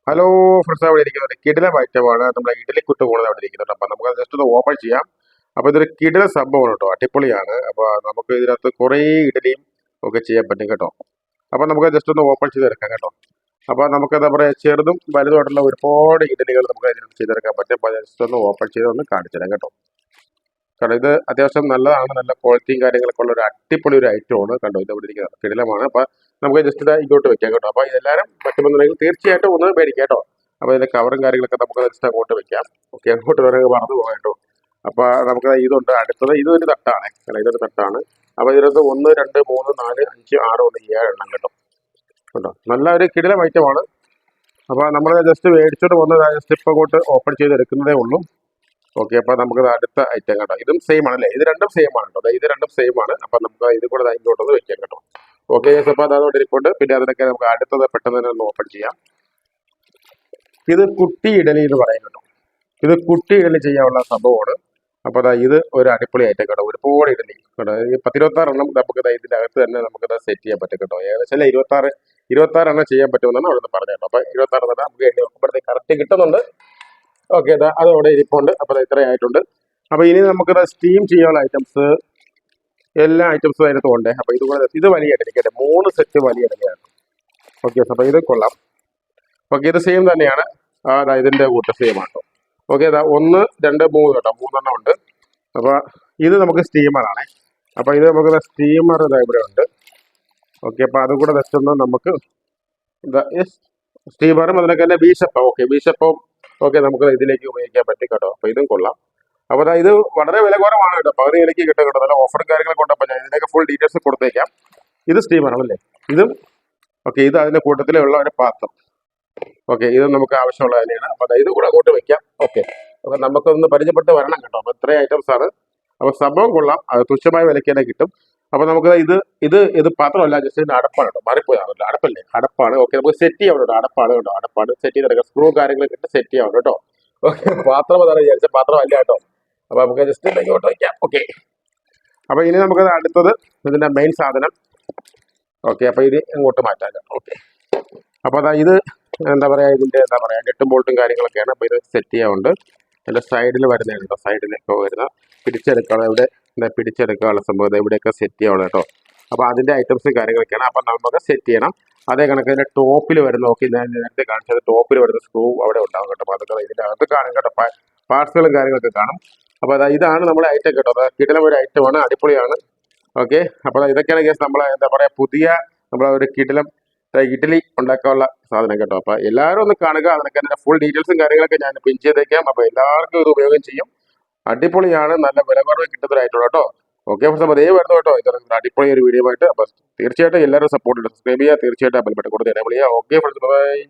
Hello friends, അവിടെ ഇരിക്കുന്നത് കിടിലം ഐറ്റമാണ്. നമ്മുടെ ഇഡലി കുട്ട് പോകുന്നത് അവിടെ ഇരിക്കുന്നുണ്ട്. അപ്പം നമുക്ക് ജസ്റ്റ് ഒന്ന് ഓപ്പൺ ചെയ്യാം. അപ്പോൾ ഇതൊരു കിടിലം സംഭവമാണ് കേട്ടോ, അടിപൊളിയാണ്. അപ്പോൾ നമുക്ക് ഇതിനകത്ത് കുറേ ഇഡലിയും ഒക്കെ ചെയ്യാൻ പറ്റും കേട്ടോ. അപ്പോൾ നമുക്ക് ജസ്റ്റ് ഒന്ന് ഓപ്പൺ ചെയ്തെടുക്കാം കേട്ടോ. അപ്പോൾ നമുക്ക് എന്താ പറയുക, ചെറുതും വലുതുമായിട്ടുള്ള ഒരുപാട് ഇഡലികൾ നമുക്ക് അതിനകത്ത് ചെയ്തെടുക്കാൻ പറ്റും. അപ്പോൾ ജസ്റ്റ് ഒന്ന് ഓപ്പൺ ചെയ്ത് ഒന്ന് കാണിച്ചു തരാം കേട്ടോ. കാരണം ഇത് അത്യാവശ്യം നല്ലതാണ്, നല്ല ക്വാളിറ്റിയും കാര്യങ്ങളൊക്കെ ഉള്ള ഒരു അടിപൊളി ഒരു ഐറ്റമാണ് കണ്ടോ. ഇത് ഇവിടെ ഇരിക്കുന്നത് കിടിലമാണ്. അപ്പോൾ നമുക്ക് ജസ്റ്റ് ഇത് ഇങ്ങോട്ട് വെക്കാം കേട്ടോ. അപ്പോൾ ഇതെല്ലാവരും പറ്റുമെന്നുണ്ടെങ്കിൽ തീർച്ചയായിട്ടും ഒന്ന് മേടിക്കാം കേട്ടോ. അപ്പോൾ ഇതിന്റെ കവറും കാര്യങ്ങളൊക്കെ നമുക്ക് ജസ്റ്റ് അങ്ങോട്ട് വെക്കാം. ഓക്കെ, അങ്ങോട്ട് വരെ മറന്നു പോകാം കേട്ടോ. അപ്പോൾ നമുക്ക് ഇതുണ്ട്. അടുത്തത് ഇതൊരു തട്ടാണ്, കാരണം ഇതൊരു തട്ടാണ്. അപ്പോൾ ഇതിനകത്ത് 1 2 3 4 5 6 1 7 എണ്ണം കേട്ടോ. കേട്ടോ, നല്ല ഒരു കിടിലം ഐറ്റമാണ്. അപ്പോൾ നമ്മൾ ജസ്റ്റ് മേടിച്ചോട്ട് വന്ന് ജസ്റ്റ് ഇപ്പം അങ്ങോട്ട് ഓപ്പൺ ചെയ്തെടുക്കുന്നതേ ഉള്ളൂ. ഓക്കെ, അപ്പോൾ നമുക്ക് അടുത്ത ഐറ്റം കേട്ടോ. ഇതും സെയിം ആണല്ലേ, ഇത് രണ്ടും സെയിം ആണ് കേട്ടോ. ഇത് രണ്ടും സെയിം ആണ്. അപ്പം നമുക്ക് ഇത് കൂടെ ഇങ്ങോട്ടൊന്ന് വെക്കാം കേട്ടോ. ഓക്കെ, അപ്പോൾ അതോടെ ഇരിപ്പുണ്ട്. പിന്നെ അതിനൊക്കെ നമുക്ക് അടുത്തത് പെട്ടെന്ന് തന്നെ ഒന്ന് ഓപ്പൺ ചെയ്യാം. ഇത് കുട്ടി ഇഡലി എന്ന് പറയും കേട്ടോ. ഇത് കുട്ടി ഇഡലി ചെയ്യാനുള്ള സംഭവമാണ്. അപ്പോൾ ഇത് ഒരു അടിപൊളി ഐറ്റം കേട്ടോ. ഒരുപാട് ഇഡലി കേട്ടോ. ഈ 10-26 എണ്ണം നമുക്ക് ഇതിൻ്റെ അകത്ത് തന്നെ നമുക്കത് സെറ്റ് ചെയ്യാൻ പറ്റും കേട്ടോ. ഏകദേശം 26 എണ്ണം ചെയ്യാൻ പറ്റുമെന്നാണ് അവിടെ നിന്ന് പറഞ്ഞത് കേട്ടോ. അപ്പോൾ 26 തന്നെ നമുക്ക് എണ്ണി നോക്കുമ്പോഴത്തേക്ക് കറക്റ്റ് കിട്ടുന്നുണ്ട്. ഓക്കെ, അത് അവിടെ ഇരിപ്പുണ്ട്. അപ്പോൾ ഇത്രയായിട്ടുണ്ട്. അപ്പോൾ ഇനി നമുക്കത് സ്റ്റീം ചെയ്യാനുള്ള ഐറ്റംസ്, എല്ലാ ഐറ്റംസും അതിനകത്ത് ഉണ്ട്. അപ്പോൾ ഇത് വലിയ ഇഡലി കേട്ടോ, 3 സെറ്റ് വലിയ ഇഡലിയാണ്. ഓക്കെ, അപ്പോൾ ഇത് കൊള്ളാം. ഓക്കെ, ഇത് സെയിം തന്നെയാണ്. ഇതിൻ്റെ കൂട്ട് സെയിം ആട്ടോ. ഓക്കെ, 1 2 3 കേട്ടോ, 3 എണ്ണം ഉണ്ട്. അപ്പോൾ ഇത് നമുക്ക് സ്റ്റീമറാണേ. അപ്പോൾ ഇത് നമുക്ക് സ്റ്റീമർ ഇവിടെ ഉണ്ട്. ഓക്കെ, അപ്പോൾ അതും കൂടെ ജസ്റ്റ് ഒന്ന് നമുക്ക് സ്റ്റീമറും അതിനൊക്കെ തന്നെ ബീഷപ്പം. ഓക്കെ, ബീഷപ്പം ഓക്കെ, നമുക്ക് ഇതിലേക്ക് ഉപയോഗിക്കാൻ പറ്റും കേട്ടോ. അപ്പോൾ ഇതും കൊള്ളാം. അപ്പോൾ ഇത് വളരെ വില കുറവാണ് കേട്ടോ, പകുതി വിലയ്ക്ക് കിട്ടും കേട്ടോ. നല്ല ഓഫറും കാര്യങ്ങളൊക്കെ ഉണ്ടപ്പോൾ ഞാൻ ഇതിനൊക്കെ ഫുൾ ഡീറ്റെയിൽസ് കൊടുത്തേക്കാം. ഇത് സ്റ്റീമറാണല്ലേ, ഇതും ഓക്കെ. ഇത് അതിൻ്റെ കൂട്ടത്തിലുള്ള ഒരു പാത്രം. ഓക്കെ, ഇത് നമുക്ക് ആവശ്യമുള്ള തന്നെയാണ്. അപ്പോൾ ഇത് കൂടെ അങ്ങോട്ട് വെക്കാം. ഓക്കെ, അപ്പോൾ നമുക്കൊന്ന് പരിചയപ്പെട്ട് വരണം കേട്ടോ. അപ്പോൾ ഇത്രയും ഐറ്റംസ് ആണ്. അപ്പോൾ സംഭവം കൊള്ളാം, അത് തുച്ഛമായ വിലയ്ക്ക് തന്നെ കിട്ടും. അപ്പോൾ നമുക്ക് ഇത് പാത്രമല്ല, ജസ്റ്റ് ഇതിന് അടപ്പാണ് കേട്ടോ. മാറിപ്പോയാണല്ലോ, അടപ്പല്ലേ, അടപ്പാണ്. ഓക്കെ, നമുക്ക് സെറ്റ് ചെയ്യാൻ കേട്ടോ. അടപ്പാണ് കേട്ടോ, അടപ്പാണ് സെറ്റ് ചെയ്തെടുക്കാം. സ്ക്രൂ കാര്യങ്ങളൊക്കെ ഇട്ട് സെറ്റ് ചെയ്യാം കേട്ടോ. ഓക്കെ, പാത്രം അതാണ് വിചാരിച്ച പാത്രം അല്ല കേട്ടോ. അപ്പോൾ നമുക്ക് ജസ്റ്റ് ഇങ്ങോട്ട് വയ്ക്കാം. ഓക്കെ, അപ്പോൾ ഇനി നമുക്ക് അടുത്തത് ഇതിൻ്റെ മെയിൻ സാധനം. ഓക്കെ, അപ്പോൾ ഇത് ഇങ്ങോട്ട് മാറ്റാം. ഓക്കെ, അപ്പോൾ ഇത് എന്താ പറയുക, ഇതിൻ്റെ എന്താ പറയുക നെട്ടും ബോൾട്ടും കാര്യങ്ങളൊക്കെയാണ്. അപ്പോൾ ഇത് സെറ്റ് ചെയ്യാറുണ്ട്. അതിൻ്റെ സൈഡിൽ വരുന്നതാണ് കേട്ടോ, സൈഡിലൊക്കെ വരുന്ന പിടിച്ചെടുക്കാനുള്ള, ഇവിടെ പിടിച്ചെടുക്കാനുള്ള സംഭവം ഇവിടെയൊക്കെ സെറ്റ് ചെയ്യാവുള്ളൂ കേട്ടോ. അപ്പോൾ അതിൻ്റെ ഐറ്റംസ് കാര്യങ്ങളൊക്കെയാണ്. അപ്പോൾ നമുക്ക് സെറ്റ് ചെയ്യണം. അതേ കണക്ക് ഇതിൻ്റെ ടോപ്പിൽ വരുന്ന, നോക്കി ഞാൻ നേരത്തെ കാണിച്ചത് ടോപ്പിൽ വരുന്ന സ്ക്രൂ അവിടെ ഉണ്ടാകും കേട്ടോ. അപ്പോൾ അതൊക്കെ ഇതിൻ്റെ അകത്ത് കാണും കേട്ടോ, പാർട്സുകളും കാര്യങ്ങളൊക്കെ കാണും. അപ്പോൾ ഇതാണ് നമ്മുടെ ഐറ്റം കേട്ടോ. അത് കിടിലം ഒരു ഐറ്റമാണ്, അടിപൊളിയാണ്. ഓക്കെ, അപ്പോൾ ഇതൊക്കെയാണ് കേസ് നമ്മളെ എന്താ പറയുക പുതിയ നമ്മളെ ഒരു കിടിലം ഇഡലി ഉണ്ടാക്കാനുള്ള സാധനം കേട്ടോ. അപ്പോൾ എല്ലാവരും ഒന്ന് കാണുക. അതിനൊക്കെ എൻ്റെ ഫുൾ ഡീറ്റെയിൽസും കാര്യങ്ങളൊക്കെ ഞാൻ പിൻ ചെയ്തേക്കാം. അപ്പോൾ എല്ലാവർക്കും ഇത് ഉപയോഗം ചെയ്യും. അടിപൊളിയാണ്, നല്ല വില കുറവ് കിട്ടുന്നതായിട്ടുള്ള കേട്ടോ. ഓക്കെ, അപ്പോൾ അതേ വരുന്നു കേട്ടോ. ഇത് അടിപൊളി ഒരു വീഡിയോ ആയിട്ട്. അപ്പോൾ തീർച്ചയായിട്ടും എല്ലാവരും സപ്പോർട്ട് ചെയ്യുക, സബ്സ്ക്രൈബ് ചെയ്യുക, തീർച്ചയായിട്ടും ബെൽ ബട്ടൺ കൊടുത്ത് എനേബിൾ ചെയ്യുക. Okay friends, by.